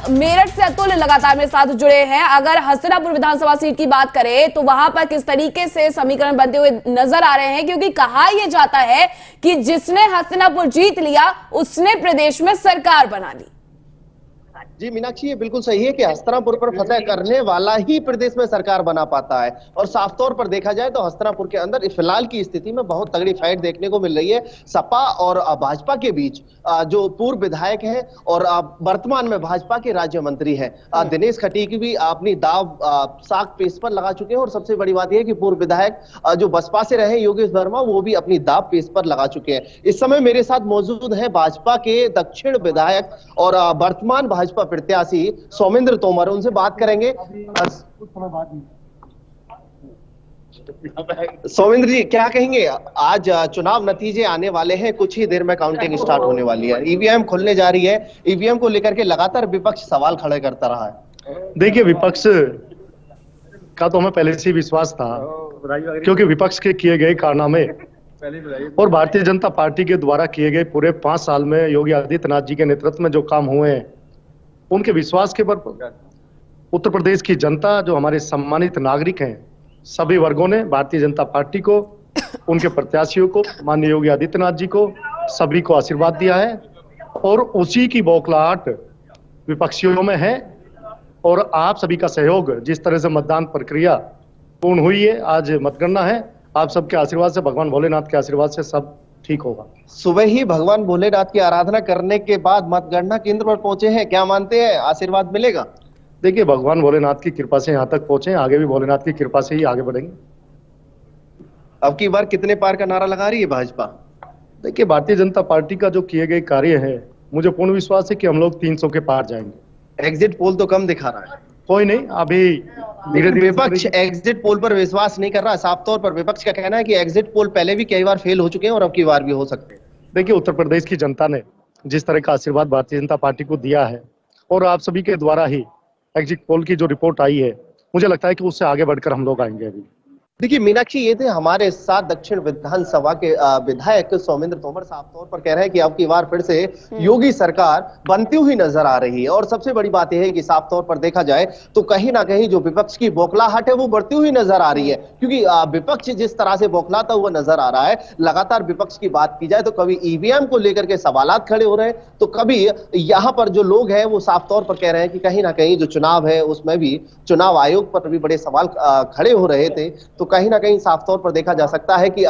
मेरठ से अतुल लगातार मेरे साथ जुड़े हैं। अगर हस्तिनापुर विधानसभा सीट की बात करें तो वहां पर किस तरीके से समीकरण बनते हुए नजर आ रहे हैं, क्योंकि कहा यह जाता है कि जिसने हस्तिनापुर जीत लिया उसने प्रदेश में सरकार बना ली। जी मीनाक्षी, ये बिल्कुल सही है कि हस्तिनापुर पर फतह करने वाला ही प्रदेश में सरकार बना पाता है। और साफ तौर पर देखा जाए तो हस्तिनापुर के अंदर फिलहाल की स्थिति में बहुत तगड़ी फाइट देखने को मिल रही है सपा और भाजपा के बीच। जो पूर्व विधायक है और वर्तमान में भाजपा के राज्य मंत्री है दिनेश खटीक भी अपनी दाव साख पेश पर लगा चुके हैं। और सबसे बड़ी बात यह है कि पूर्व विधायक जो बसपा से रहे योगेश वर्मा, वो भी अपनी दाव पेश पर लगा चुके हैं। इस समय मेरे साथ मौजूद है भाजपा के दक्षिण विधायक और वर्तमान भाजपा प्रत्याशी सौमिंद्र तोमर। उनसे बात करेंगे। सौमिंद्र जी, क्या कहेंगे? आज चुनाव नतीजे आने वाले हैं, कुछ ही देर में काउंटिंग स्टार्ट होने वाली है, ईवीएम खुलने जा रही है। ईवीएम को लेकर के लगातार विपक्ष सवाल खड़े करता रहा है। देखिए, विपक्ष का तो हमें पहले से ही विश्वास था, क्योंकि विपक्ष के किए गए कारनामे और भारतीय जनता पार्टी के द्वारा किए गए पूरे 5 साल में योगी आदित्यनाथ जी के नेतृत्व में जो काम हुए हैं, उनके विश्वास के पर उत्तर प्रदेश की जनता, जो हमारे सम्मानित नागरिक हैं, सभी वर्गों ने भारतीय जनता पार्टी को, उनके प्रत्याशियों को, माननीय योगी आदित्यनाथ जी को, सभी को आशीर्वाद दिया है। और उसी की बौखलाहट विपक्षियों में है। और आप सभी का सहयोग, जिस तरह से मतदान प्रक्रिया पूर्ण हुई है, आज मतगणना है, आप सबके आशीर्वाद से, भगवान भोलेनाथ के आशीर्वाद से सब ठीक होगा। सुबह ही भगवान भोलेनाथ की आराधना करने के बाद मतगणना केंद्र पर पहुंचे हैं, क्या मानते हैं आशीर्वाद मिलेगा? देखिए, भगवान भोलेनाथ की कृपा से यहाँ तक पहुंचे, आगे भी भोलेनाथ की कृपा से ही आगे बढ़ेंगे। अब की बार कितने पार का नारा लगा रही है भाजपा? देखिए, भारतीय जनता पार्टी का जो किए गए कार्य है, मुझे पूर्ण विश्वास है कि हम लोग 300 के पार जाएंगे। एग्जिट पोल तो कम दिखा रहा है। कोई नहीं, अभी धीरे धीरे विपक्ष एग्जिट पोल पर विश्वास नहीं कर रहा। साफ तौर पर विपक्ष का कहना है कि एग्जिट पोल पहले भी कई बार फेल हो चुके हैं और अब की बार भी हो सकते हैं। देखिए, उत्तर प्रदेश की जनता ने जिस तरह का आशीर्वाद भारतीय जनता पार्टी को दिया है, और आप सभी के द्वारा ही एग्जिट पोल की जो रिपोर्ट आई है, मुझे लगता है कि उससे आगे बढ़कर हम लोग आएंगे। अभी देखिए मीनाक्षी, ये थे हमारे साथ दक्षिण विधानसभा के विधायक सौमिंद्र तोमर। साफ तौर पर कह रहे हैं कि अब की बार फिर से योगी सरकार बनती हुई नजर आ रही है। और सबसे बड़ी बात यह है कि साफ तौर पर देखा जाए तो कहीं ना कहीं जो विपक्ष की बौखलाहट है वो बढ़ती हुई नजर आ रही है, क्योंकि विपक्ष जिस तरह से बौखलाता हुआ नजर आ रहा है, लगातार विपक्ष की बात की जाए तो कभी ईवीएम को लेकर के सवालात खड़े हो रहे हैं, तो कभी यहाँ पर जो लोग हैं वो साफ तौर पर कह रहे हैं कि कहीं ना कहीं जो चुनाव है उसमें भी चुनाव आयोग पर भी बड़े सवाल खड़े हो रहे थे। तो कहीं ना कहीं साफ तौर पर देखा जा सकता है कि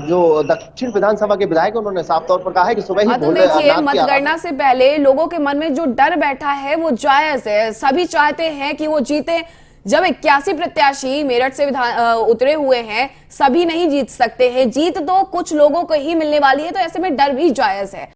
जो दक्षिण विधानसभा के विधायक उन्होंने साफ तौर पर कहा है कि सुबह ही तो देखिए, मतगणना से पहले लोगों के मन में जो डर बैठा है वो जायज है। सभी चाहते हैं कि वो जीते। जब 81 प्रत्याशी मेरठ से उतरे हुए हैं, सभी नहीं जीत सकते हैं। जीत तो कुछ लोगों को ही मिलने वाली है, तो ऐसे में डर भी जायज है।